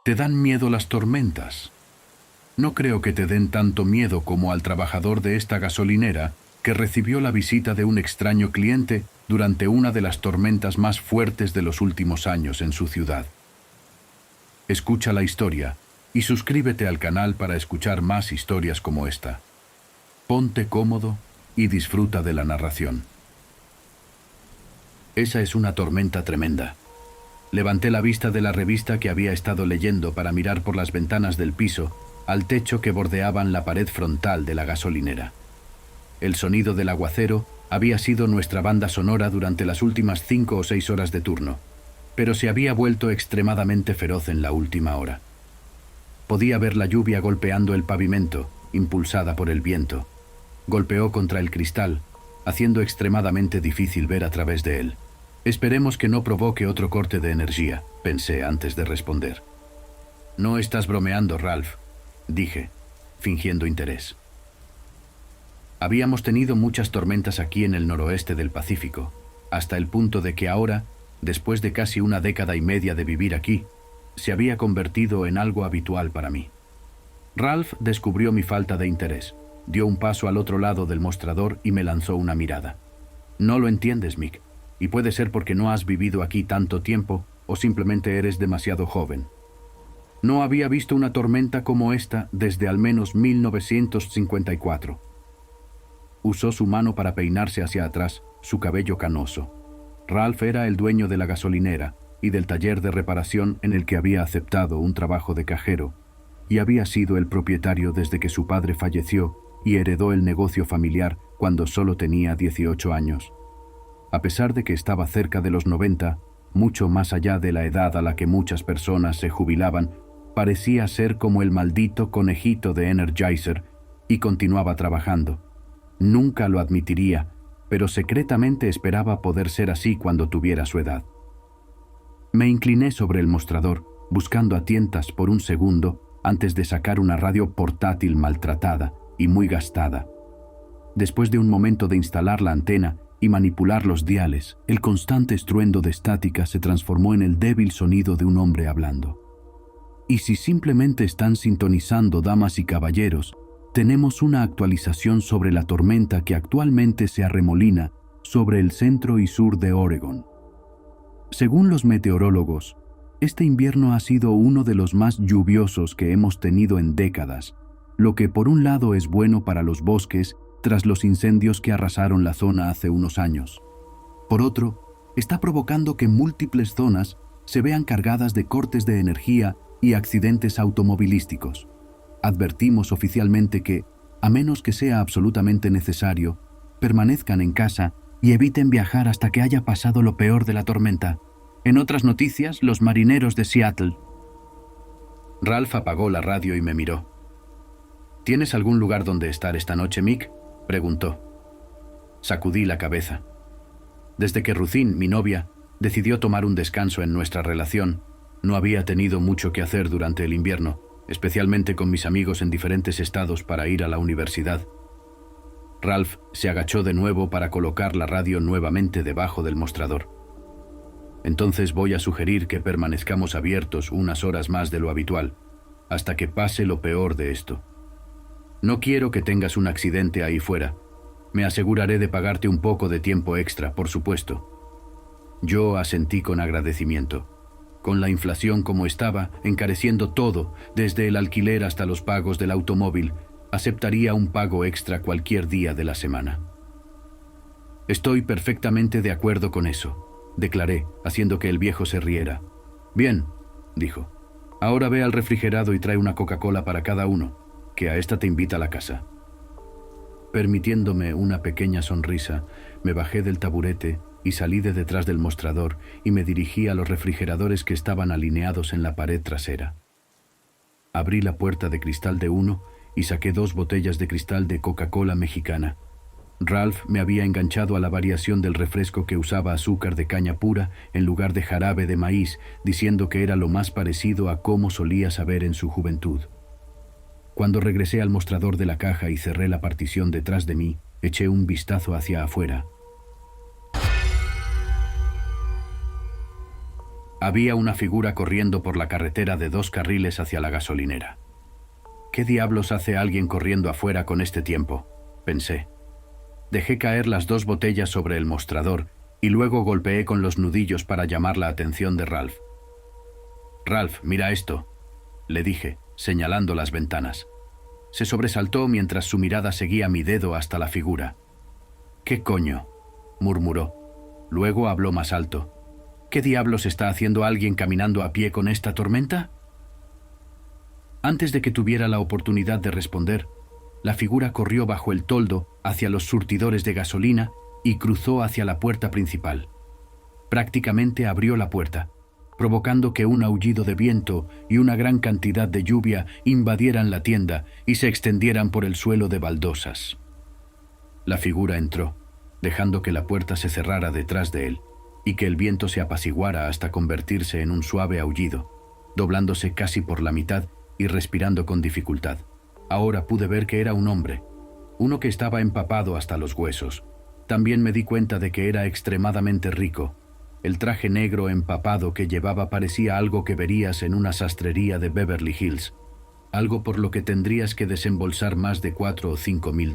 ¿Te dan miedo las tormentas? No creo que te den tanto miedo como al trabajador de esta gasolinera que recibió la visita de un extraño cliente durante una de las tormentas más fuertes de los últimos años en su ciudad. Escucha la historia y suscríbete al canal para escuchar más historias como esta. Ponte cómodo y disfruta de la narración. Esa es una tormenta tremenda. Levanté la vista de la revista que había estado leyendo para mirar por las ventanas del piso al techo que bordeaban la pared frontal de la gasolinera. El sonido del aguacero había sido nuestra banda sonora durante las últimas 5 o 6 horas de turno, pero se había vuelto extremadamente feroz en la última hora. Podía ver la lluvia golpeando el pavimento, impulsada por el viento. Golpeó contra el cristal, haciendo extremadamente difícil ver a través de él. Esperemos que no provoque otro corte de energía, pensé antes de responder. No estás bromeando, Ralph, dije, fingiendo interés. Habíamos tenido muchas tormentas aquí en el noroeste del Pacífico, hasta el punto de que ahora, después de casi una década y media de vivir aquí, se había convertido en algo habitual para mí. Ralph descubrió mi falta de interés, dio un paso al otro lado del mostrador y me lanzó una mirada. No lo entiendes, Mick, y puede ser porque no has vivido aquí tanto tiempo o simplemente eres demasiado joven. No había visto una tormenta como esta desde al menos 1954. Usó su mano para peinarse hacia atrás, su cabello canoso. Ralph era el dueño de la gasolinera y del taller de reparación en el que había aceptado un trabajo de cajero, y había sido el propietario desde que su padre falleció y heredó el negocio familiar cuando solo tenía 18 años. A pesar de que estaba cerca de los 90, mucho más allá de la edad a la que muchas personas se jubilaban, parecía ser como el maldito conejito de Energizer y continuaba trabajando. Nunca lo admitiría, pero secretamente esperaba poder ser así cuando tuviera su edad. Me incliné sobre el mostrador, buscando a tientas por un segundo antes de sacar una radio portátil maltratada y muy gastada. Después de un momento de instalar la antena y manipular los diales, el constante estruendo de estática se transformó en el débil sonido de un hombre hablando. Y si simplemente están sintonizando, damas y caballeros, tenemos una actualización sobre la tormenta que actualmente se arremolina sobre el centro y sur de Oregón. Según los meteorólogos, este invierno ha sido uno de los más lluviosos que hemos tenido en décadas, lo que por un lado es bueno para los bosques tras los incendios que arrasaron la zona hace unos años. Por otro, está provocando que múltiples zonas se vean cargadas de cortes de energía y accidentes automovilísticos. Advertimos oficialmente que, a menos que sea absolutamente necesario, permanezcan en casa y eviten viajar hasta que haya pasado lo peor de la tormenta. En otras noticias, los marineros de Seattle. Ralph apagó la radio y me miró. ¿Tienes algún lugar donde estar esta noche, Mick?, preguntó. Sacudí la cabeza. Desde que Ruthine, mi novia, decidió tomar un descanso en nuestra relación, no había tenido mucho que hacer durante el invierno, especialmente con mis amigos en diferentes estados para ir a la universidad. Ralph se agachó de nuevo para colocar la radio nuevamente debajo del mostrador. Entonces voy a sugerir que permanezcamos abiertos unas horas más de lo habitual, hasta que pase lo peor de esto. No quiero que tengas un accidente ahí fuera. Me aseguraré de pagarte un poco de tiempo extra, por supuesto. Yo asentí con agradecimiento. Con la inflación como estaba, encareciendo todo, desde el alquiler hasta los pagos del automóvil, aceptaría un pago extra cualquier día de la semana. Estoy perfectamente de acuerdo con eso, declaré, haciendo que el viejo se riera. Bien, dijo. Ahora ve al refrigerado y trae una Coca-Cola para cada uno, que a esta te invita a la casa. Permitiéndome una pequeña sonrisa, me bajé del taburete y salí de detrás del mostrador y me dirigí a los refrigeradores que estaban alineados en la pared trasera. Abrí la puerta de cristal de uno y saqué 2 botellas de cristal de Coca-Cola mexicana. Ralph me había enganchado a la variación del refresco que usaba azúcar de caña pura en lugar de jarabe de maíz, diciendo que era lo más parecido a cómo solía saber en su juventud. Cuando regresé al mostrador de la caja y cerré la partición detrás de mí, eché un vistazo hacia afuera. Había una figura corriendo por la carretera de 2 carriles hacia la gasolinera. ¿Qué diablos hace alguien corriendo afuera con este tiempo?, pensé. Dejé caer las 2 botellas sobre el mostrador y luego golpeé con los nudillos para llamar la atención de Ralph. «Ralph, mira esto», le dije, señalando las ventanas. Se sobresaltó mientras su mirada seguía mi dedo hasta la figura. «¿Qué coño?», murmuró. Luego habló más alto. «¿Qué diablos está haciendo alguien caminando a pie con esta tormenta?». Antes de que tuviera la oportunidad de responder, la figura corrió bajo el toldo hacia los surtidores de gasolina y cruzó hacia la puerta principal. Prácticamente abrió la puerta, provocando que un aullido de viento y una gran cantidad de lluvia invadieran la tienda y se extendieran por el suelo de baldosas. La figura entró, dejando que la puerta se cerrara detrás de él y que el viento se apaciguara hasta convertirse en un suave aullido, doblándose casi por la mitad y respirando con dificultad. Ahora pude ver que era un hombre, uno que estaba empapado hasta los huesos. También me di cuenta de que era extremadamente rico. El traje negro empapado que llevaba parecía algo que verías en una sastrería de Beverly Hills, algo por lo que tendrías que desembolsar más de $4 o $5 mil.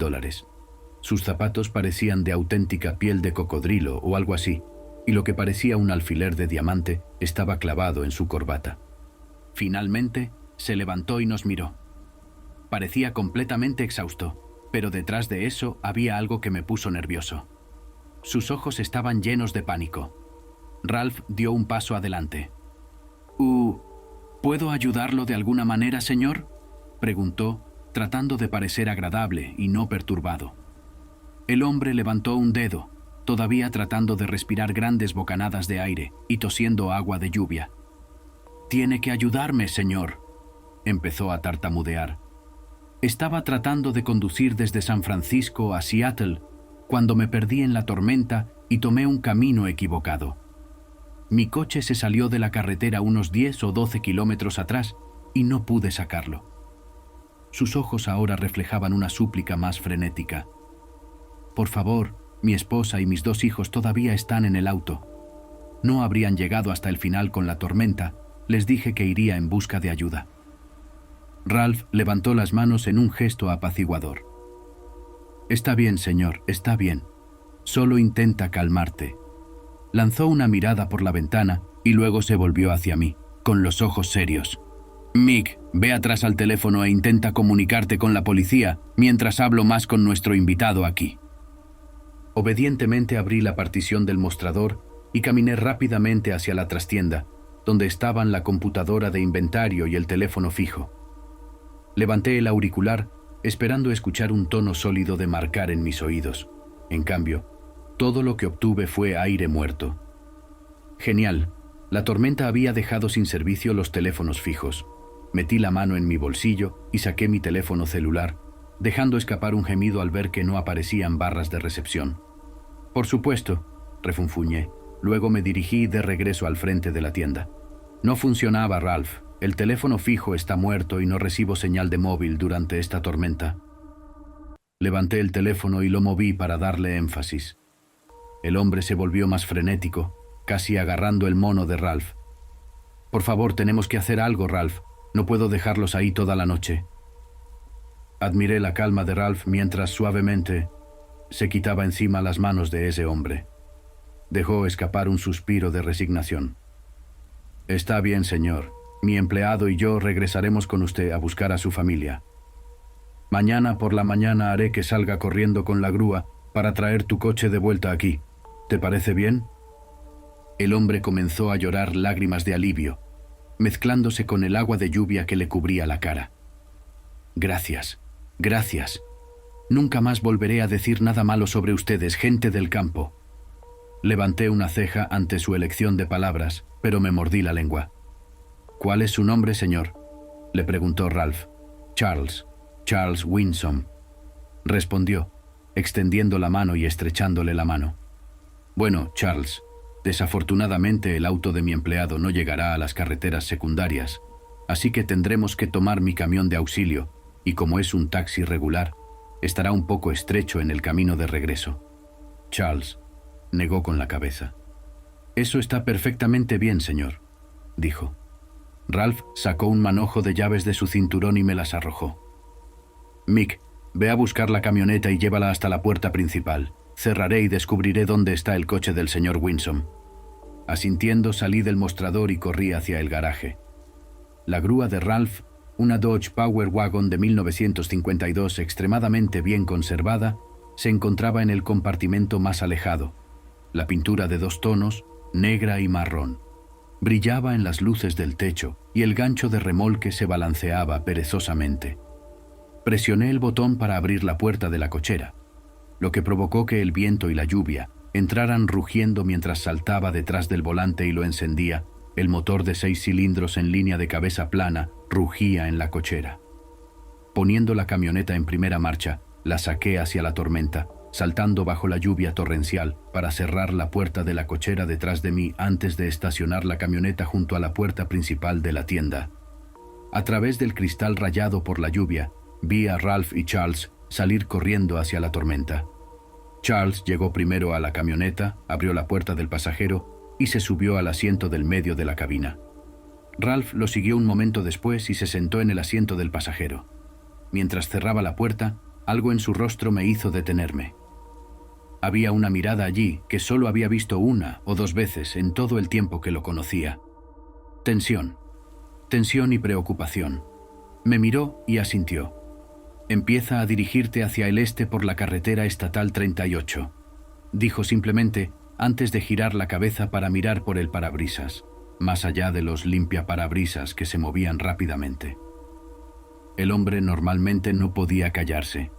Sus zapatos parecían de auténtica piel de cocodrilo o algo así, y lo que parecía un alfiler de diamante estaba clavado en su corbata. Finalmente, se levantó y nos miró. Parecía completamente exhausto, pero detrás de eso había algo que me puso nervioso. Sus ojos estaban llenos de pánico. Ralph dio un paso adelante. ¿Puedo ayudarlo de alguna manera, señor?, preguntó, tratando de parecer agradable y no perturbado. El hombre levantó un dedo, todavía tratando de respirar grandes bocanadas de aire y tosiendo agua de lluvia. «Tiene que ayudarme, señor», empezó a tartamudear. Estaba tratando de conducir desde San Francisco a Seattle cuando me perdí en la tormenta y tomé un camino equivocado. Mi coche se salió de la carretera unos 10 o 12 kilómetros atrás y no pude sacarlo. Sus ojos ahora reflejaban una súplica más frenética. «Por favor, mi esposa y mis 2 hijos todavía están en el auto. No habrían llegado hasta el final con la tormenta. Les dije que iría en busca de ayuda». Ralph levantó las manos en un gesto apaciguador. «Está bien, señor, está bien. Solo intenta calmarte». Lanzó una mirada por la ventana y luego se volvió hacia mí, con los ojos serios. «Mick, ve atrás al teléfono e intenta comunicarte con la policía mientras hablo más con nuestro invitado aquí». Obedientemente abrí la partición del mostrador y caminé rápidamente hacia la trastienda, donde estaban la computadora de inventario y el teléfono fijo. Levanté el auricular, esperando escuchar un tono sólido de marcar en mis oídos. En cambio, todo lo que obtuve fue aire muerto. Genial. La tormenta había dejado sin servicio los teléfonos fijos. Metí la mano en mi bolsillo y saqué mi teléfono celular, dejando escapar un gemido al ver que no aparecían barras de recepción. «Por supuesto», refunfuñé. Luego me dirigí de regreso al frente de la tienda. «No funcionaba, Ralph. El teléfono fijo está muerto y no recibo señal de móvil durante esta tormenta». Levanté el teléfono y lo moví para darle énfasis. El hombre se volvió más frenético, casi agarrando el mono de Ralph. «Por favor, tenemos que hacer algo, Ralph. No puedo dejarlos ahí toda la noche». Admiré la calma de Ralph mientras suavemente se quitaba encima las manos de ese hombre. Dejó escapar un suspiro de resignación. «Está bien, señor. Mi empleado y yo regresaremos con usted a buscar a su familia. Mañana por la mañana haré que salga corriendo con la grúa para traer tu coche de vuelta aquí. ¿Te parece bien?». El hombre comenzó a llorar lágrimas de alivio, mezclándose con el agua de lluvia que le cubría la cara. «Gracias, gracias. Nunca más volveré a decir nada malo sobre ustedes, gente del campo». Levanté una ceja ante su elección de palabras, pero me mordí la lengua. «¿Cuál es su nombre, señor?», le preguntó Ralph. Charles Winsome», respondió, extendiendo la mano y estrechándole la mano. «Bueno, Charles, desafortunadamente el auto de mi empleado no llegará a las carreteras secundarias, así que tendremos que tomar mi camión de auxilio, y como es un taxi regular, estará un poco estrecho en el camino de regreso». Charles negó con la cabeza. «Eso está perfectamente bien, señor. dijo. Ralph sacó un manojo de llaves de su cinturón y me las arrojó. Mick, ve a buscar la camioneta y llévala hasta la puerta principal. Cerraré y descubriré dónde está el coche del señor Winsome. Asintiendo, salí del mostrador y corrí hacia el garaje. La grúa de Ralph, una Dodge Power Wagon de 1952 extremadamente bien conservada, se encontraba en el compartimento más alejado. La pintura de 2 tonos, negra y marrón, brillaba en las luces del techo y el gancho de remolque se balanceaba perezosamente. Presioné el botón para abrir la puerta de la cochera, lo que provocó que el viento y la lluvia entraran rugiendo mientras saltaba detrás del volante y lo encendía. El motor de 6 cilindros en línea de cabeza plana rugía en la cochera. Poniendo la camioneta en primera marcha, la saqué hacia la tormenta, saltando bajo la lluvia torrencial para cerrar la puerta de la cochera detrás de mí antes de estacionar la camioneta junto a la puerta principal de la tienda. A través del cristal rayado por la lluvia, vi a Ralph y Charles salir corriendo hacia la tormenta. Charles llegó primero a la camioneta, abrió la puerta del pasajero y se subió al asiento del medio de la cabina. Ralph lo siguió un momento después y se sentó en el asiento del pasajero. Mientras cerraba la puerta, algo en su rostro me hizo detenerme. Había una mirada allí que solo había visto 1 o 2 veces en todo el tiempo que lo conocía. Tensión y preocupación. Me miró y asintió. Empieza a dirigirte hacia el este por la carretera estatal 38, dijo simplemente antes de girar la cabeza para mirar por el parabrisas, más allá de los limpiaparabrisas que se movían rápidamente. El hombre normalmente no podía callarse,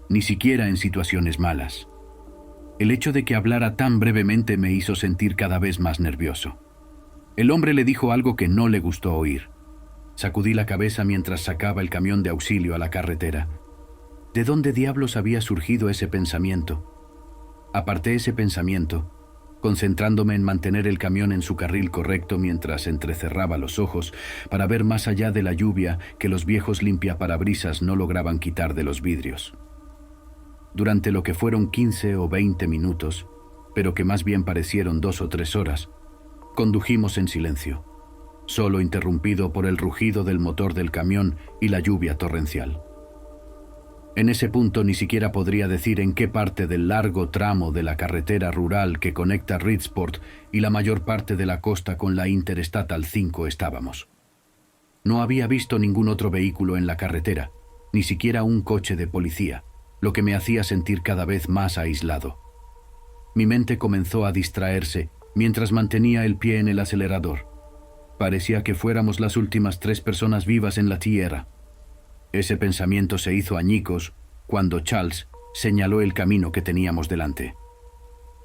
ni siquiera en situaciones malas. El hecho de que hablara tan brevemente me hizo sentir cada vez más nervioso. El hombre le dijo algo que no le gustó oír. Sacudí la cabeza mientras sacaba el camión de auxilio a la carretera. ¿De dónde diablos había surgido ese pensamiento? Aparté ese pensamiento, concentrándome en mantener el camión en su carril correcto mientras entrecerraba los ojos para ver más allá de la lluvia que los viejos limpiaparabrisas no lograban quitar de los vidrios. Durante lo que fueron 15 o 20 minutos, pero que más bien parecieron 2 o 3 horas, condujimos en silencio, solo interrumpido por el rugido del motor del camión y la lluvia torrencial. En ese punto ni siquiera podría decir en qué parte del largo tramo de la carretera rural que conecta Reedsport y la mayor parte de la costa con la Interestatal 5 estábamos. No había visto ningún otro vehículo en la carretera, ni siquiera un coche de policía, lo que me hacía sentir cada vez más aislado. Mi mente comenzó a distraerse mientras mantenía el pie en el acelerador. Parecía que fuéramos las últimas 3 personas vivas en la tierra. Ese pensamiento se hizo añicos cuando Charles señaló el camino que teníamos delante.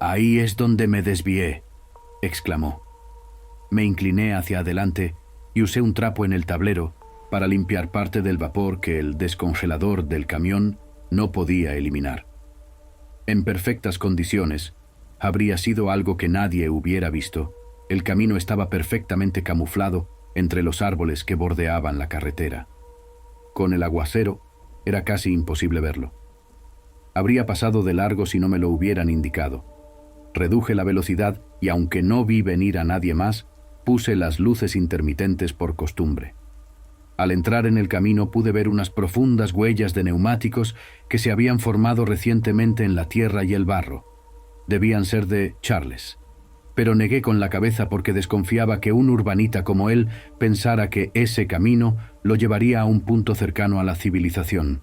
«Ahí es donde me desvié», exclamó. Me incliné hacia adelante y usé un trapo en el tablero para limpiar parte del vapor que el descongelador del camión no podía eliminar. En perfectas condiciones, habría sido algo que nadie hubiera visto. El camino estaba perfectamente camuflado entre los árboles que bordeaban la carretera. Con el aguacero, era casi imposible verlo. Habría pasado de largo si no me lo hubieran indicado. Reduje la velocidad y aunque no vi venir a nadie más, puse las luces intermitentes por costumbre. Al entrar en el camino pude ver unas profundas huellas de neumáticos que se habían formado recientemente en la tierra y el barro. Debían ser de Charles, pero negué con la cabeza porque desconfiaba que un urbanita como él pensara que ese camino lo llevaría a un punto cercano a la civilización.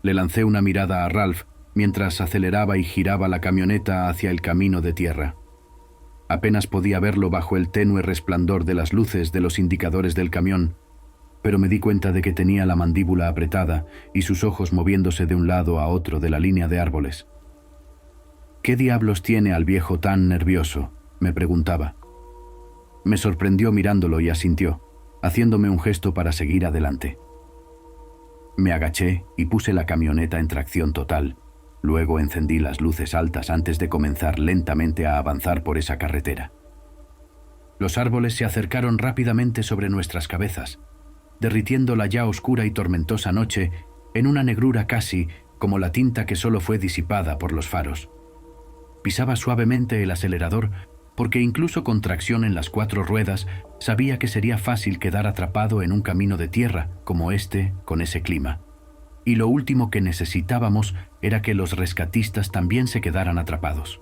Le lancé una mirada a Ralph mientras aceleraba y giraba la camioneta hacia el camino de tierra. Apenas podía verlo bajo el tenue resplandor de las luces de los indicadores del camión, pero me di cuenta de que tenía la mandíbula apretada y sus ojos moviéndose de un lado a otro de la línea de árboles. ¿Qué diablos tiene al viejo tan nervioso?, me preguntaba. Me sorprendió mirándolo y asintió, haciéndome un gesto para seguir adelante. Me agaché y puse la camioneta en tracción total. Luego encendí las luces altas antes de comenzar lentamente a avanzar por esa carretera. Los árboles se acercaron rápidamente sobre nuestras cabezas, derritiendo la ya oscura y tormentosa noche en una negrura casi como la tinta que solo fue disipada por los faros. Pisaba suavemente el acelerador porque incluso con tracción en las 4 ruedas, sabía que sería fácil quedar atrapado en un camino de tierra como este, con ese clima. Y lo último que necesitábamos era que los rescatistas también se quedaran atrapados.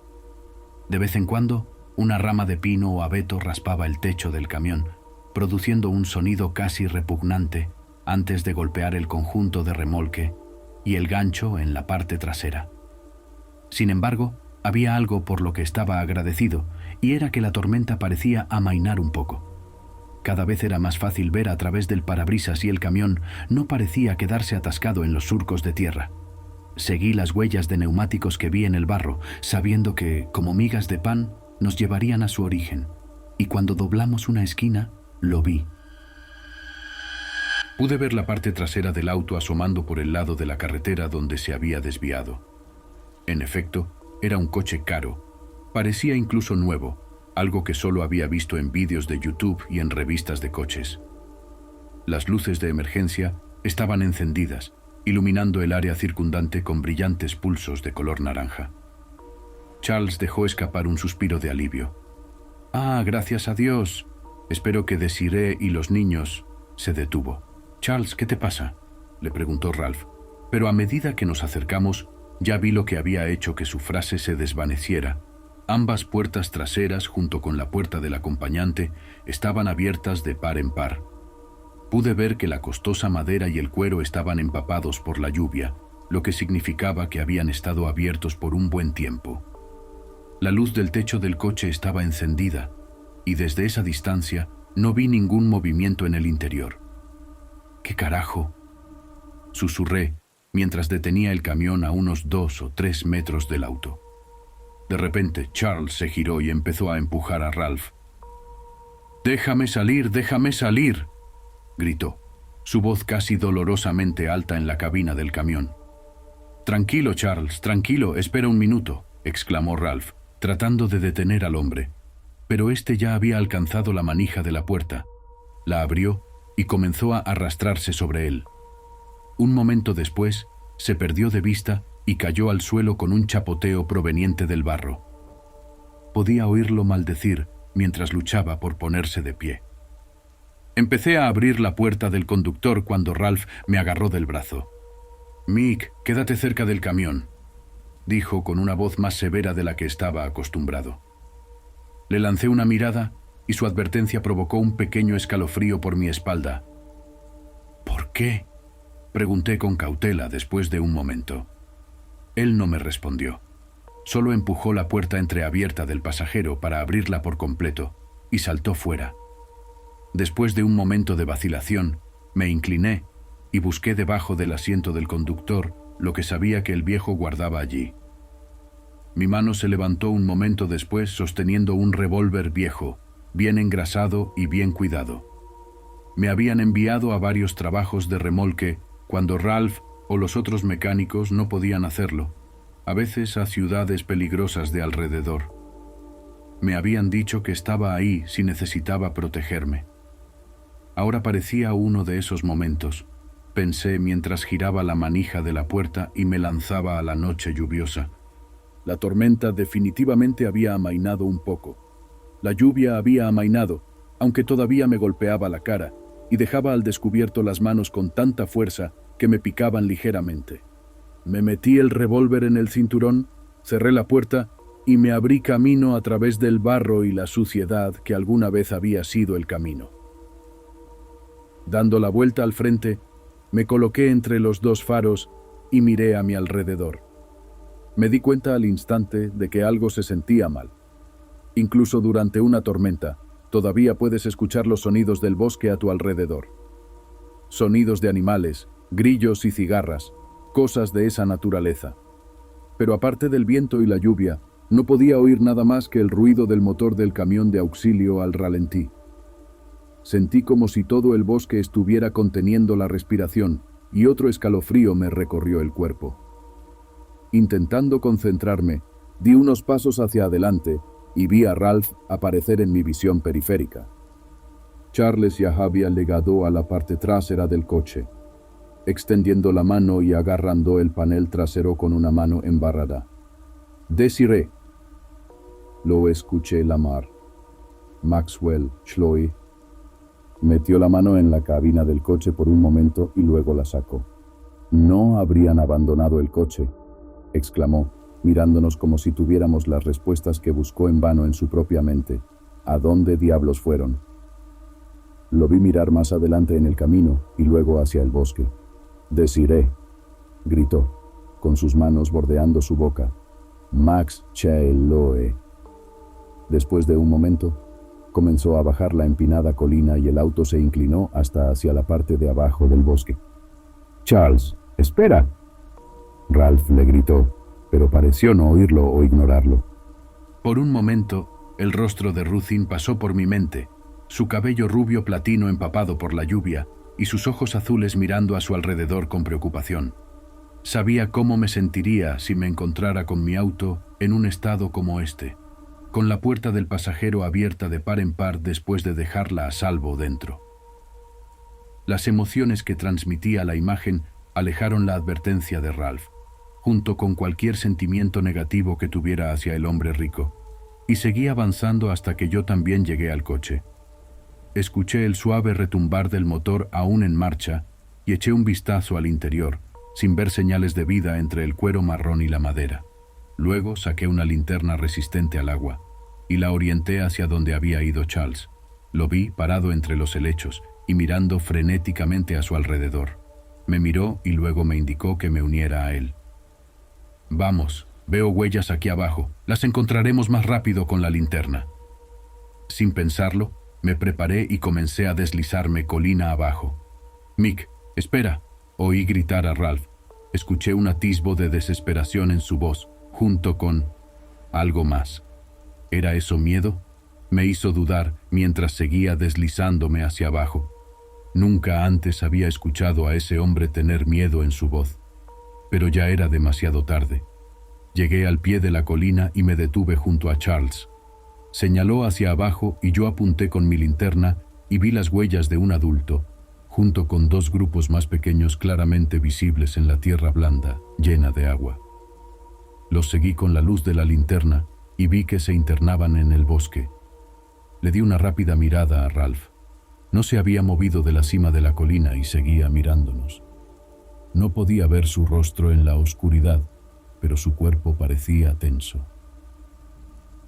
De vez en cuando, una rama de pino o abeto raspaba el techo del camión, produciendo un sonido casi repugnante antes de golpear el conjunto de remolque y el gancho en la parte trasera. Sin embargo, había algo por lo que estaba agradecido, y era que la tormenta parecía amainar un poco. Cada vez era más fácil ver a través del parabrisas y el camión no parecía quedarse atascado en los surcos de tierra. Seguí las huellas de neumáticos que vi en el barro, sabiendo que, como migas de pan, nos llevarían a su origen, y cuando doblamos una esquina, lo vi. Pude ver la parte trasera del auto asomando por el lado de la carretera donde se había desviado. En efecto, era un coche caro. Parecía incluso nuevo, algo que solo había visto en vídeos de YouTube y en revistas de coches. Las luces de emergencia estaban encendidas, iluminando el área circundante con brillantes pulsos de color naranja. Charles dejó escapar un suspiro de alivio. «Ah, gracias a Dios. Espero que Desiree y los niños...» Se detuvo. «Charles, ¿qué te pasa?», le preguntó Ralph, pero a medida que nos acercamos, ya vi lo que había hecho que su frase se desvaneciera. Ambas puertas traseras, junto con la puerta del acompañante, estaban abiertas de par en par. Pude ver que la costosa madera y el cuero estaban empapados por la lluvia, lo que significaba que habían estado abiertos por un buen tiempo. La luz del techo del coche estaba encendida, y desde esa distancia no vi ningún movimiento en el interior. «¿Qué carajo?», susurré mientras detenía el camión a unos 2 o 3 metros del auto. De repente, Charles se giró y empezó a empujar a Ralph. «¡Déjame salir, déjame salir!», gritó, su voz casi dolorosamente alta en la cabina del camión. «Tranquilo, Charles, tranquilo, espera un minuto», exclamó Ralph, tratando de detener al hombre. Pero éste ya había alcanzado la manija de la puerta, la abrió y comenzó a arrastrarse sobre él. Un momento después, se perdió de vista y cayó al suelo con un chapoteo proveniente del barro. Podía oírlo maldecir mientras luchaba por ponerse de pie. Empecé a abrir la puerta del conductor cuando Ralph me agarró del brazo. «Mick, quédate cerca del camión», dijo con una voz más severa de la que estaba acostumbrado. Le lancé una mirada y su advertencia provocó un pequeño escalofrío por mi espalda. «¿Por qué?», pregunté con cautela después de un momento. Él no me respondió. Solo empujó la puerta entreabierta del pasajero para abrirla por completo y saltó fuera. Después de un momento de vacilación, me incliné y busqué debajo del asiento del conductor lo que sabía que el viejo guardaba allí. Mi mano se levantó un momento después sosteniendo un revólver viejo, bien engrasado y bien cuidado. Me habían enviado a varios trabajos de remolque cuando Ralph o los otros mecánicos no podían hacerlo, a veces a ciudades peligrosas de alrededor. Me habían dicho que estaba ahí si necesitaba protegerme. Ahora parecía uno de esos momentos, pensé mientras giraba la manija de la puerta y me lanzaba a la noche lluviosa. La tormenta definitivamente había amainado un poco. La lluvia había amainado, aunque todavía me golpeaba la cara y dejaba al descubierto las manos con tanta fuerza que me picaban ligeramente. Me metí el revólver en el cinturón, cerré la puerta y me abrí camino a través del barro y la suciedad que alguna vez había sido el camino. Dando la vuelta al frente, me coloqué entre los 2 faros y miré a mi alrededor. Me di cuenta al instante de que algo se sentía mal. Incluso durante una tormenta, todavía puedes escuchar los sonidos del bosque a tu alrededor. Sonidos de animales, grillos y cigarras, cosas de esa naturaleza. Pero aparte del viento y la lluvia, no podía oír nada más que el ruido del motor del camión de auxilio al ralentí. Sentí como si todo el bosque estuviera conteniendo la respiración y otro escalofrío me recorrió el cuerpo. Intentando concentrarme, di unos pasos hacia adelante y vi a Ralph aparecer en mi visión periférica. Charles ya había llegado a la parte trasera del coche, extendiendo la mano y agarrando el panel trasero con una mano embarrada. «Desiree», lo escuché clamar. Maxwell Schloe metió la mano en la cabina del coche por un momento y luego la sacó. «No habrían abandonado el coche», exclamó, mirándonos como si tuviéramos las respuestas que buscó en vano en su propia mente. «¿A dónde diablos fueron?». Lo vi mirar más adelante en el camino y luego hacia el bosque. «Desiree», gritó, con sus manos bordeando su boca. «Max Schloe». Después de un momento, comenzó a bajar la empinada colina y el auto se inclinó hasta hacia la parte de abajo del bosque. «Charles, espera», Ralph le gritó, pero pareció no oírlo o ignorarlo. Por un momento, el rostro de Ruthin pasó por mi mente, su cabello rubio platino empapado por la lluvia y sus ojos azules mirando a su alrededor con preocupación. Sabía cómo me sentiría si me encontrara con mi auto en un estado como este, con la puerta del pasajero abierta de par en par después de dejarla a salvo dentro. Las emociones que transmitía la imagen alejaron la advertencia de Ralph, junto con cualquier sentimiento negativo que tuviera hacia el hombre rico, y seguí avanzando hasta que yo también llegué al coche. Escuché el suave retumbar del motor aún en marcha y eché un vistazo al interior, sin ver señales de vida entre el cuero marrón y la madera. Luego saqué una linterna resistente al agua y la orienté hacia donde había ido Charles. Lo vi parado entre los helechos y mirando frenéticamente a su alrededor. Me miró y luego me indicó que me uniera a él. «Vamos, veo huellas aquí abajo. Las encontraremos más rápido con la linterna». Sin pensarlo, me preparé y comencé a deslizarme colina abajo. «Mick, espera», oí gritar a Ralph. Escuché un atisbo de desesperación en su voz, junto con algo más. ¿Era eso miedo? Me hizo dudar mientras seguía deslizándome hacia abajo. Nunca antes había escuchado a ese hombre tener miedo en su voz. Pero ya era demasiado tarde. Llegué al pie de la colina y me detuve junto a Charles. Señaló hacia abajo y yo apunté con mi linterna y vi las huellas de un adulto, junto con dos grupos más pequeños claramente visibles en la tierra blanda, llena de agua. Los seguí con la luz de la linterna y vi que se internaban en el bosque. Le di una rápida mirada a Ralph. No se había movido de la cima de la colina y seguía mirándonos. No podía ver su rostro en la oscuridad, pero su cuerpo parecía tenso.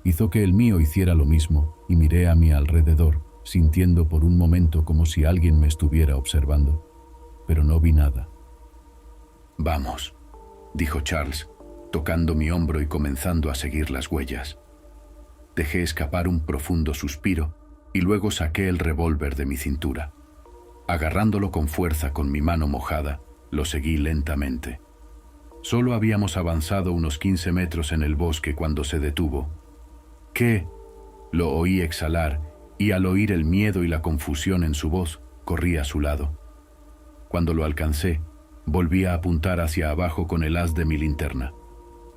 Hizo que el mío hiciera lo mismo y miré a mi alrededor, sintiendo por un momento como si alguien me estuviera observando, pero no vi nada. «Vamos», dijo Charles, tocando mi hombro y comenzando a seguir las huellas. Dejé escapar un profundo suspiro y luego saqué el revólver de mi cintura. Agarrándolo con fuerza con mi mano mojada, lo seguí lentamente. Solo habíamos avanzado unos 15 metros en el bosque cuando se detuvo. «¿Qué?», lo oí exhalar, y al oír el miedo y la confusión en su voz, corrí a su lado. Cuando lo alcancé, volví a apuntar hacia abajo con el haz de mi linterna,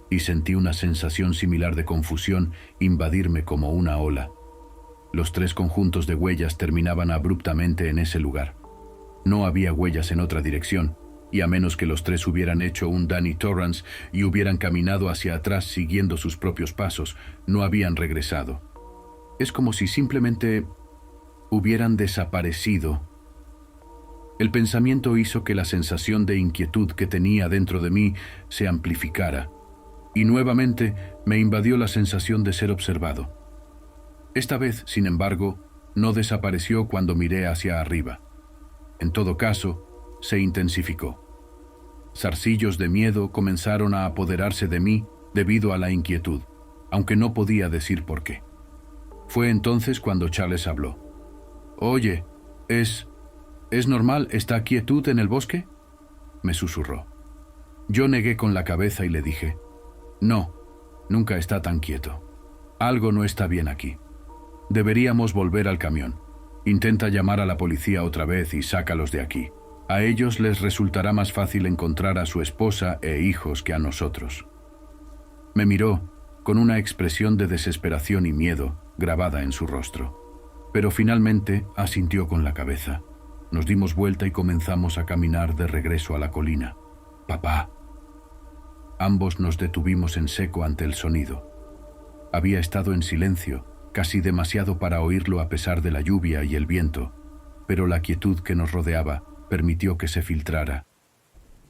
y sentí una sensación similar de confusión invadirme como una ola. Los tres conjuntos de huellas terminaban abruptamente en ese lugar. No había huellas en otra dirección, y a menos que los tres hubieran hecho un Danny Torrance y hubieran caminado hacia atrás siguiendo sus propios pasos, no habían regresado. Es como si simplemente hubieran desaparecido. El pensamiento hizo que la sensación de inquietud que tenía dentro de mí se amplificara, y nuevamente me invadió la sensación de ser observado. Esta vez, sin embargo, no desapareció cuando miré hacia arriba. En todo caso, se intensificó. Zarcillos de miedo comenzaron a apoderarse de mí debido a la inquietud, aunque no podía decir por qué. Fue entonces cuando Charles habló. «Oye, ¿es normal esta quietud en el bosque?», me susurró. Yo negué con la cabeza y le dije: «No, nunca está tan quieto. Algo no está bien aquí. Deberíamos volver al camión. Intenta llamar a la policía otra vez y sácalos de aquí. A ellos les resultará más fácil encontrar a su esposa e hijos que a nosotros». Me miró con una expresión de desesperación y miedo grabada en su rostro, pero finalmente asintió con la cabeza. Nos dimos vuelta y comenzamos a caminar de regreso a la colina. «Papá». Ambos nos detuvimos en seco ante el sonido. Había estado en silencio casi demasiado para oírlo a pesar de la lluvia y el viento, pero la quietud que nos rodeaba permitió que se filtrara.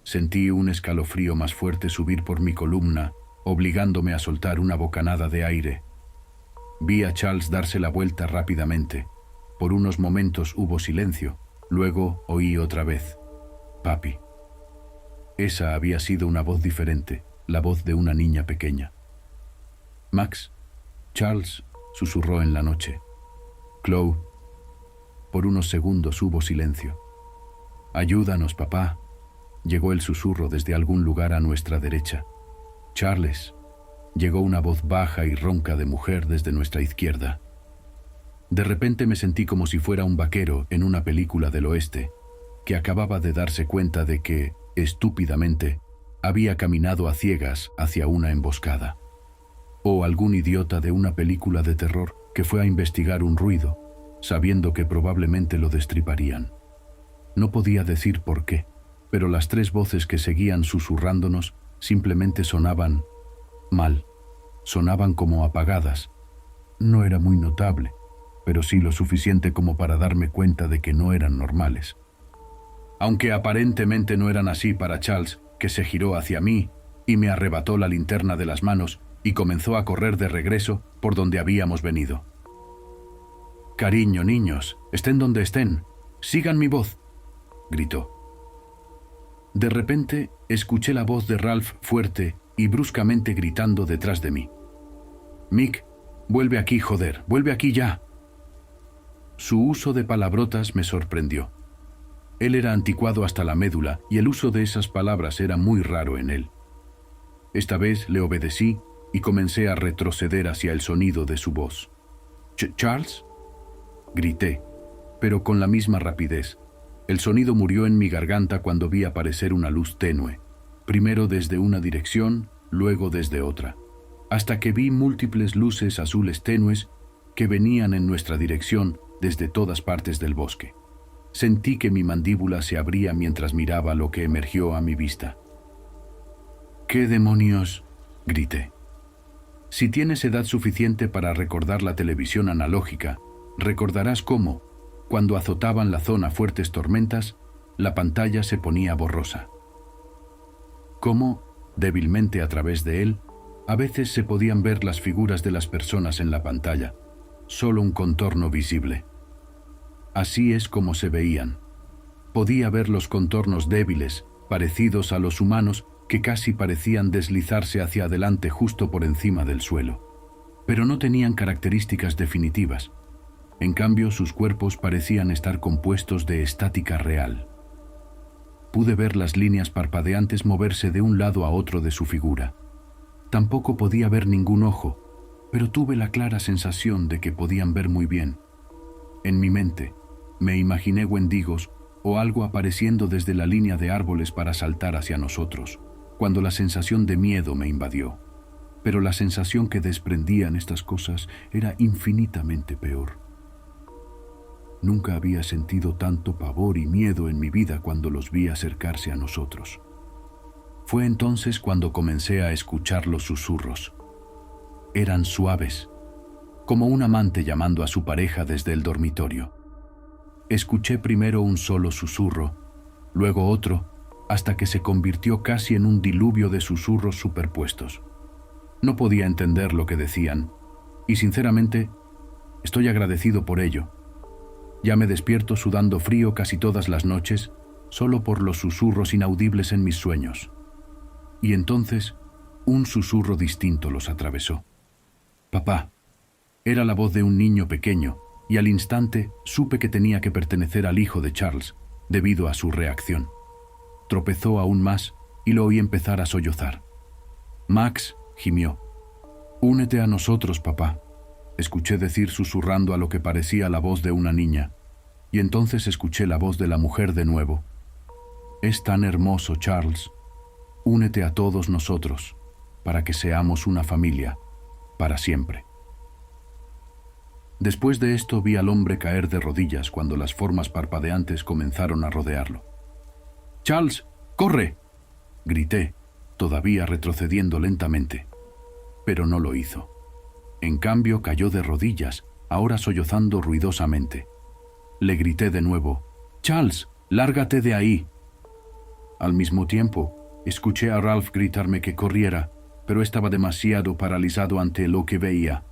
Sentí un escalofrío más fuerte subir por mi columna, obligándome a soltar una bocanada de aire. Vi a Charles darse la vuelta rápidamente. Por unos momentos hubo silencio, luego oí otra vez: «Papi». Esa había sido una voz diferente, la voz de una niña pequeña. «Max, Charles», susurró en la noche. «Chloe». Por unos segundos hubo silencio. «Ayúdanos, papá», llegó el susurro desde algún lugar a nuestra derecha. «Charles», llegó una voz baja y ronca de mujer desde nuestra izquierda. De repente me sentí como si fuera un vaquero en una película del oeste, que acababa de darse cuenta de que, estúpidamente, había caminado a ciegas hacia una emboscada. O algún idiota de una película de terror que fue a investigar un ruido, sabiendo que probablemente lo destriparían. No podía decir por qué, pero las tres voces que seguían susurrándonos simplemente sonaban mal, sonaban como apagadas. No era muy notable, pero sí lo suficiente como para darme cuenta de que no eran normales. Aunque aparentemente no eran así para Charles, que se giró hacia mí y me arrebató la linterna de las manos y comenzó a correr de regreso por donde habíamos venido. «Cariño, niños, estén donde estén, sigan mi voz», gritó. De repente escuché la voz de Ralph fuerte y bruscamente gritando detrás de mí: «Mick, vuelve aquí, joder, vuelve aquí ya». Su uso de palabrotas me sorprendió. Él era anticuado hasta la médula y el uso de esas palabras era muy raro en él. Esta vez le obedecí y comencé a retroceder hacia el sonido de su voz. «¿Charles?», grité, pero con la misma rapidez. El sonido murió en mi garganta cuando vi aparecer una luz tenue, primero desde una dirección, luego desde otra, hasta que vi múltiples luces azules tenues que venían en nuestra dirección desde todas partes del bosque. Sentí que mi mandíbula se abría mientras miraba lo que emergió a mi vista. «¿Qué demonios?», grité. Si tienes edad suficiente para recordar la televisión analógica, recordarás cómo, cuando azotaban la zona fuertes tormentas, la pantalla se ponía borrosa. Cómo, débilmente a través de él, a veces se podían ver las figuras de las personas en la pantalla, solo un contorno visible. Así es como se veían. Podía ver los contornos débiles, parecidos a los humanos, que casi parecían deslizarse hacia adelante justo por encima del suelo. Pero no tenían características definitivas. En cambio, sus cuerpos parecían estar compuestos de estática real. Pude ver las líneas parpadeantes moverse de un lado a otro de su figura. Tampoco podía ver ningún ojo, pero tuve la clara sensación de que podían ver muy bien. En mi mente, me imaginé wendigos o algo apareciendo desde la línea de árboles para saltar hacia nosotros, cuando la sensación de miedo me invadió. Pero la sensación que desprendían estas cosas era infinitamente peor. Nunca había sentido tanto pavor y miedo en mi vida cuando los vi acercarse a nosotros. Fue entonces cuando comencé a escuchar los susurros. Eran suaves, como un amante llamando a su pareja desde el dormitorio. Escuché primero un solo susurro, luego otro, hasta que se convirtió casi en un diluvio de susurros superpuestos. No podía entender lo que decían, y sinceramente, estoy agradecido por ello. Ya me despierto sudando frío casi todas las noches, solo por los susurros inaudibles en mis sueños. Y entonces, un susurro distinto los atravesó. «Papá». Era la voz de un niño pequeño, y al instante supe que tenía que pertenecer al hijo de Charles, debido a su reacción. Tropezó aún más y lo oí empezar a sollozar. «Max», gimió. «Únete a nosotros, papá», escuché decir susurrando a lo que parecía la voz de una niña, y entonces escuché la voz de la mujer de nuevo. «Es tan hermoso, Charles. Únete a todos nosotros, para que seamos una familia, para siempre». Después de esto vi al hombre caer de rodillas cuando las formas parpadeantes comenzaron a rodearlo. «Charles, corre», grité, todavía retrocediendo lentamente, pero no lo hizo. En cambio, cayó de rodillas, ahora sollozando ruidosamente. Le grité de nuevo: «Charles, lárgate de ahí». Al mismo tiempo, escuché a Ralph gritarme que corriera, pero estaba demasiado paralizado ante lo que veía.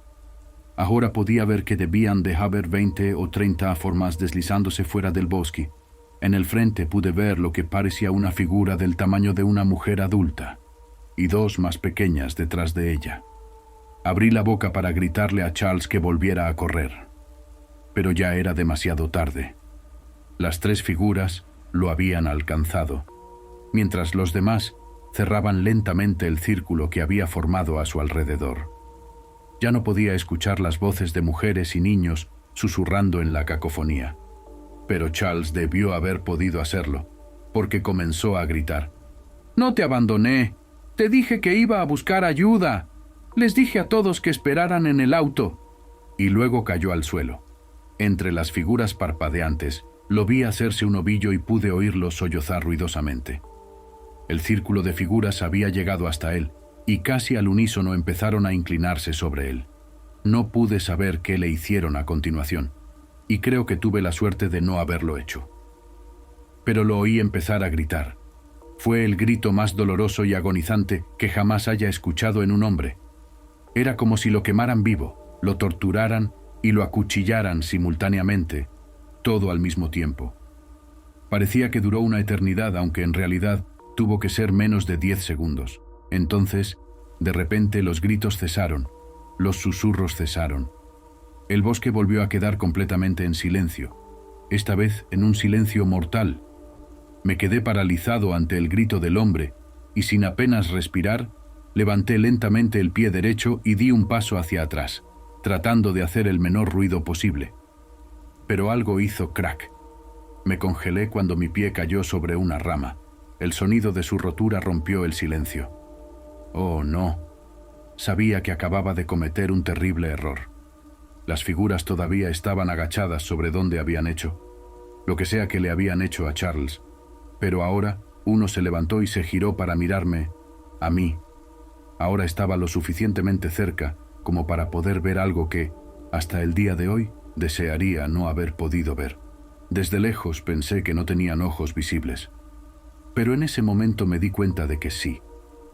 Ahora podía ver que debían de haber 20 o 30 formas deslizándose fuera del bosque. En el frente pude ver lo que parecía una figura del tamaño de una mujer adulta, y dos más pequeñas detrás de ella. Abrí la boca para gritarle a Charles que volviera a correr, pero ya era demasiado tarde. Las tres figuras lo habían alcanzado, mientras los demás cerraban lentamente el círculo que había formado a su alrededor. Ya no podía escuchar las voces de mujeres y niños susurrando en la cacofonía, pero Charles debió haber podido hacerlo, porque comenzó a gritar: «No te abandoné, te dije que iba a buscar ayuda, les dije a todos que esperaran en el auto». Y luego cayó al suelo. Entre las figuras parpadeantes, lo vi hacerse un ovillo y pude oírlo sollozar ruidosamente. El círculo de figuras había llegado hasta él, y casi al unísono empezaron a inclinarse sobre él. No pude saber qué le hicieron a continuación, y creo que tuve la suerte de no haberlo hecho. Pero lo oí empezar a gritar. Fue el grito más doloroso y agonizante que jamás haya escuchado en un hombre. Era como si lo quemaran vivo, lo torturaran y lo acuchillaran simultáneamente, todo al mismo tiempo. Parecía que duró una eternidad, aunque en realidad tuvo que ser menos de 10 segundos. Entonces, de repente, los gritos cesaron, los susurros cesaron. El bosque volvió a quedar completamente en silencio, esta vez en un silencio mortal. Me quedé paralizado ante el grito del hombre y, sin apenas respirar, levanté lentamente el pie derecho y di un paso hacia atrás, tratando de hacer el menor ruido posible. Pero algo hizo crack. Me congelé cuando mi pie cayó sobre una rama. El sonido de su rotura rompió el silencio. Oh, no. Sabía que acababa de cometer un terrible error. Las figuras todavía estaban agachadas sobre donde habían hecho, lo que sea que le habían hecho a Charles. Pero ahora uno se levantó y se giró para mirarme, a mí. Ahora estaba lo suficientemente cerca como para poder ver algo que, hasta el día de hoy, desearía no haber podido ver. Desde lejos pensé que no tenían ojos visibles. Pero en ese momento me di cuenta de que sí.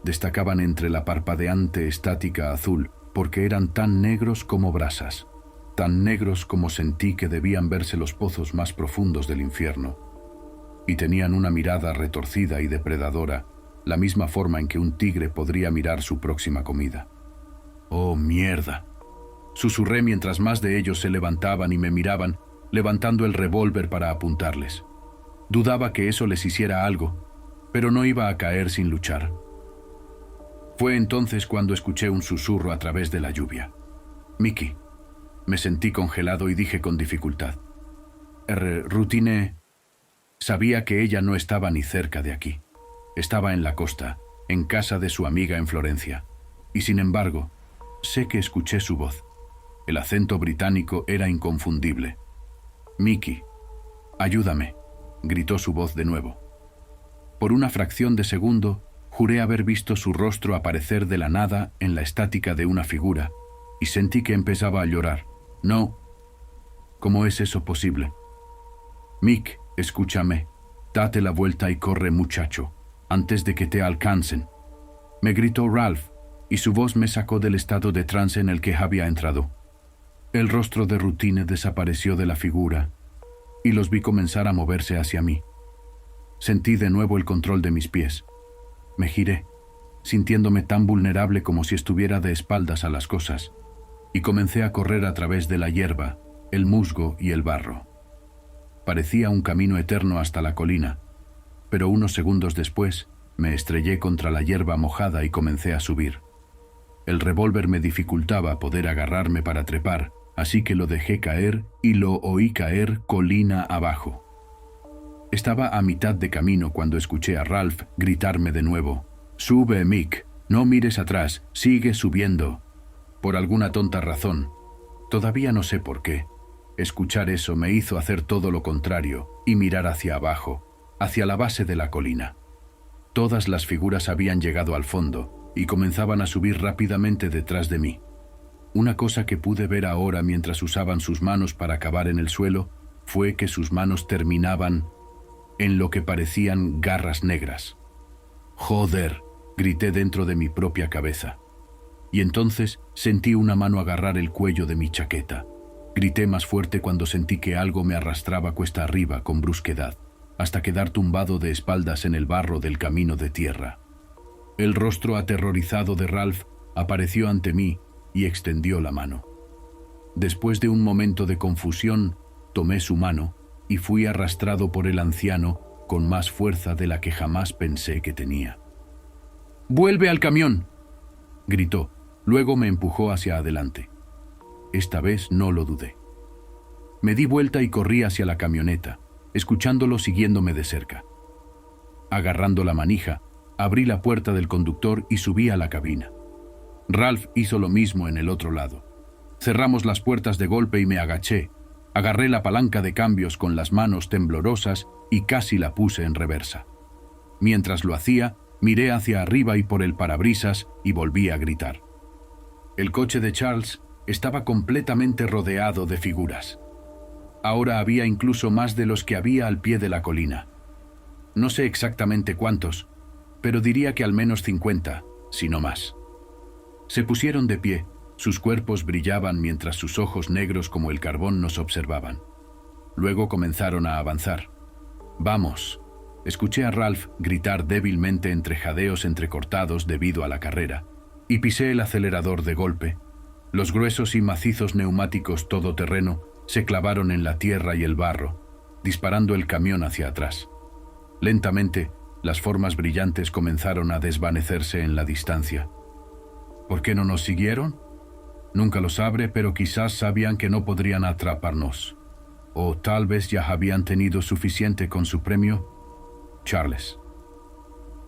Destacaban entre la parpadeante estática azul, porque eran tan negros como brasas, tan negros como sentí que debían verse los pozos más profundos del infierno. Y tenían una mirada retorcida y depredadora, la misma forma en que un tigre podría mirar su próxima comida. «¡Oh, mierda!», susurré mientras más de ellos se levantaban y me miraban, levantando el revólver para apuntarles. Dudaba que eso les hiciera algo, pero no iba a caer sin luchar. Fue entonces cuando escuché un susurro a través de la lluvia. «Mickey». Me sentí congelado y dije con dificultad: «Rutine». Sabía que ella no estaba ni cerca de aquí. Estaba en la costa, en casa de su amiga en Florencia. Y sin embargo, sé que escuché su voz. El acento británico era inconfundible. «Mickey, ayúdame», gritó su voz de nuevo. Por una fracción de segundo, juré haber visto su rostro aparecer de la nada en la estática de una figura, y sentí que empezaba a llorar. «No. ¿Cómo es eso posible?» «Mick, escúchame. Date la vuelta y corre, muchacho, antes de que te alcancen», me gritó Ralph, y su voz me sacó del estado de trance en el que había entrado. El rostro de Rutine desapareció de la figura, y los vi comenzar a moverse hacia mí. Sentí de nuevo el control de mis pies. Me giré, sintiéndome tan vulnerable como si estuviera de espaldas a las cosas, y comencé a correr a través de la hierba, el musgo y el barro. Parecía un camino eterno hasta la colina, pero unos segundos después me estrellé contra la hierba mojada y comencé a subir. El revólver me dificultaba poder agarrarme para trepar, así que lo dejé caer y lo oí caer colina abajo. Estaba a mitad de camino cuando escuché a Ralph gritarme de nuevo: «Sube, Mick, no mires atrás, sigue subiendo». Por alguna tonta razón, todavía no sé por qué, escuchar eso me hizo hacer todo lo contrario y mirar hacia abajo, hacia la base de la colina. Todas las figuras habían llegado al fondo y comenzaban a subir rápidamente detrás de mí. Una cosa que pude ver ahora mientras usaban sus manos para cavar en el suelo fue que sus manos terminaban en lo que parecían garras negras. «¡Joder!», grité dentro de mi propia cabeza. Y entonces sentí una mano agarrar el cuello de mi chaqueta. Grité más fuerte cuando sentí que algo me arrastraba cuesta arriba con brusquedad, hasta quedar tumbado de espaldas en el barro del camino de tierra. El rostro aterrorizado de Ralph apareció ante mí y extendió la mano. Después de un momento de confusión, tomé su mano y fui arrastrado por el anciano con más fuerza de la que jamás pensé que tenía. «¡Vuelve al camión!», gritó. Luego me empujó hacia adelante. Esta vez no lo dudé. Me di vuelta y corrí hacia la camioneta, escuchándolo siguiéndome de cerca. Agarrando la manija, abrí la puerta del conductor y subí a la cabina. Ralph hizo lo mismo en el otro lado. Cerramos las puertas de golpe y me agaché. Agarré la palanca de cambios con las manos temblorosas y casi la puse en reversa. Mientras lo hacía, miré hacia arriba y por el parabrisas y volví a gritar. El coche de Charles estaba completamente rodeado de figuras. Ahora había incluso más de los que había al pie de la colina. No sé exactamente cuántos, pero diría que al menos 50, si no más. Se pusieron de pie, sus cuerpos brillaban mientras sus ojos negros como el carbón nos observaban. Luego comenzaron a avanzar. «¡Vamos!», escuché a Ralph gritar débilmente entre jadeos entrecortados debido a la carrera, y pisé el acelerador de golpe. Los gruesos y macizos neumáticos todoterreno se clavaron en la tierra y el barro, disparando el camión hacia atrás. Lentamente, las formas brillantes comenzaron a desvanecerse en la distancia. ¿Por qué no nos siguieron? Nunca lo sabré, pero quizás sabían que no podrían atraparnos. O tal vez ya habían tenido suficiente con su premio. Charles.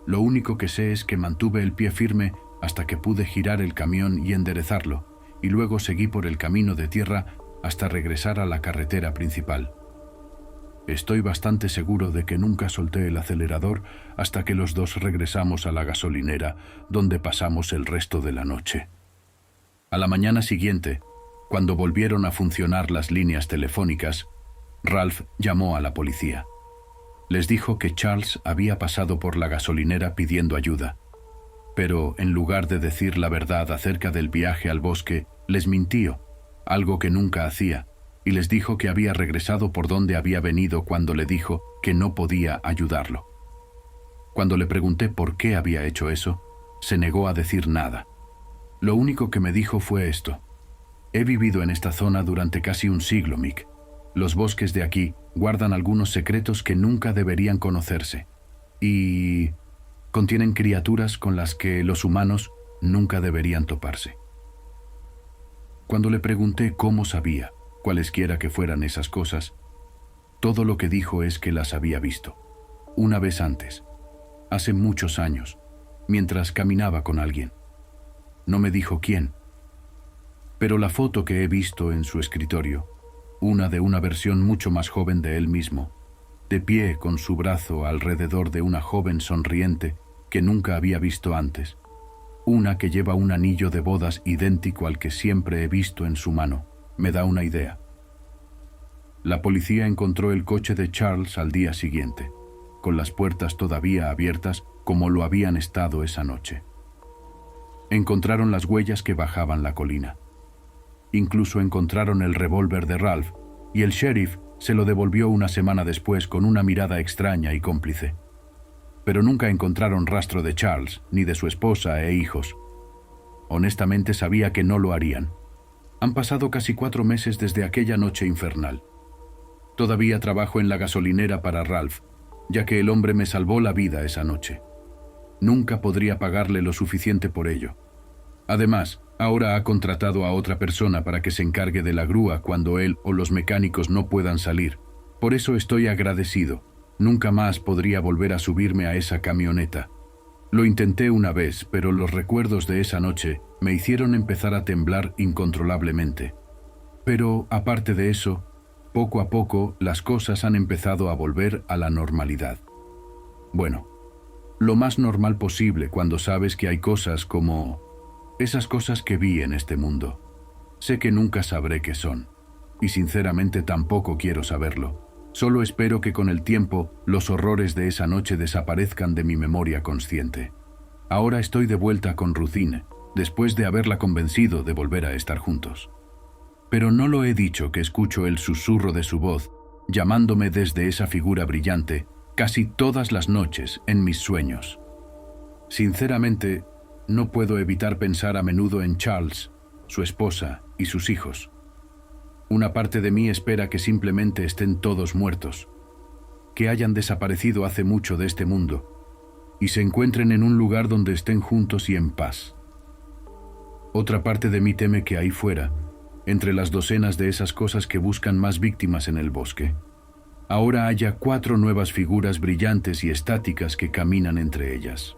Lo único que sé es que mantuve el pie firme hasta que pude girar el camión y enderezarlo, y luego seguí por el camino de tierra hasta regresar a la carretera principal. Estoy bastante seguro de que nunca solté el acelerador hasta que los dos regresamos a la gasolinera, donde pasamos el resto de la noche. A la mañana siguiente, cuando volvieron a funcionar las líneas telefónicas, Ralph llamó a la policía. Les dijo que Charles había pasado por la gasolinera pidiendo ayuda, pero en lugar de decir la verdad acerca del viaje al bosque, les mintió, algo que nunca hacía, y les dijo que había regresado por donde había venido cuando le dijo que no podía ayudarlo. Cuando le pregunté por qué había hecho eso, se negó a decir nada. Lo único que me dijo fue esto: «He vivido en esta zona durante casi un siglo, Mick. Los bosques de aquí guardan algunos secretos que nunca deberían conocerse, y contienen criaturas con las que los humanos nunca deberían toparse». Cuando le pregunté cómo sabía, cualesquiera que fueran esas cosas, todo lo que dijo es que las había visto, una vez antes, hace muchos años, mientras caminaba con alguien. No me dijo quién, pero la foto que he visto en su escritorio, una de una versión mucho más joven de él mismo, de pie con su brazo alrededor de una joven sonriente que nunca había visto antes, una que lleva un anillo de bodas idéntico al que siempre he visto en su mano, me da una idea. La policía encontró el coche de Charles al día siguiente, con las puertas todavía abiertas como lo habían estado esa noche. Encontraron las huellas que bajaban la colina. Incluso encontraron el revólver de Ralph, y el sheriff se lo devolvió una semana después con una mirada extraña y cómplice. Pero nunca encontraron rastro de Charles, ni de su esposa e hijos. Honestamente sabía que no lo harían. Han pasado casi 4 meses desde aquella noche infernal. Todavía trabajo en la gasolinera para Ralph, ya que el hombre me salvó la vida esa noche. Nunca podría pagarle lo suficiente por ello. Además, ahora ha contratado a otra persona para que se encargue de la grúa cuando él o los mecánicos no puedan salir. Por eso estoy agradecido. Nunca más podría volver a subirme a esa camioneta. Lo intenté una vez, pero los recuerdos de esa noche me hicieron empezar a temblar incontrolablemente. Pero, aparte de eso, poco a poco las cosas han empezado a volver a la normalidad. Bueno, lo más normal posible cuando sabes que hay cosas como esas cosas que vi en este mundo. Sé que nunca sabré qué son, y sinceramente tampoco quiero saberlo. Solo espero que con el tiempo los horrores de esa noche desaparezcan de mi memoria consciente. Ahora estoy de vuelta con Ruthine, después de haberla convencido de volver a estar juntos. Pero no lo he dicho que escucho el susurro de su voz, llamándome desde esa figura brillante, casi todas las noches en mis sueños. Sinceramente, no puedo evitar pensar a menudo en Charles, su esposa y sus hijos. Una parte de mí espera que simplemente estén todos muertos, que hayan desaparecido hace mucho de este mundo y se encuentren en un lugar donde estén juntos y en paz. Otra parte de mí teme que ahí fuera, entre las docenas de esas cosas que buscan más víctimas en el bosque, ahora haya 4 nuevas figuras brillantes y estáticas que caminan entre ellas.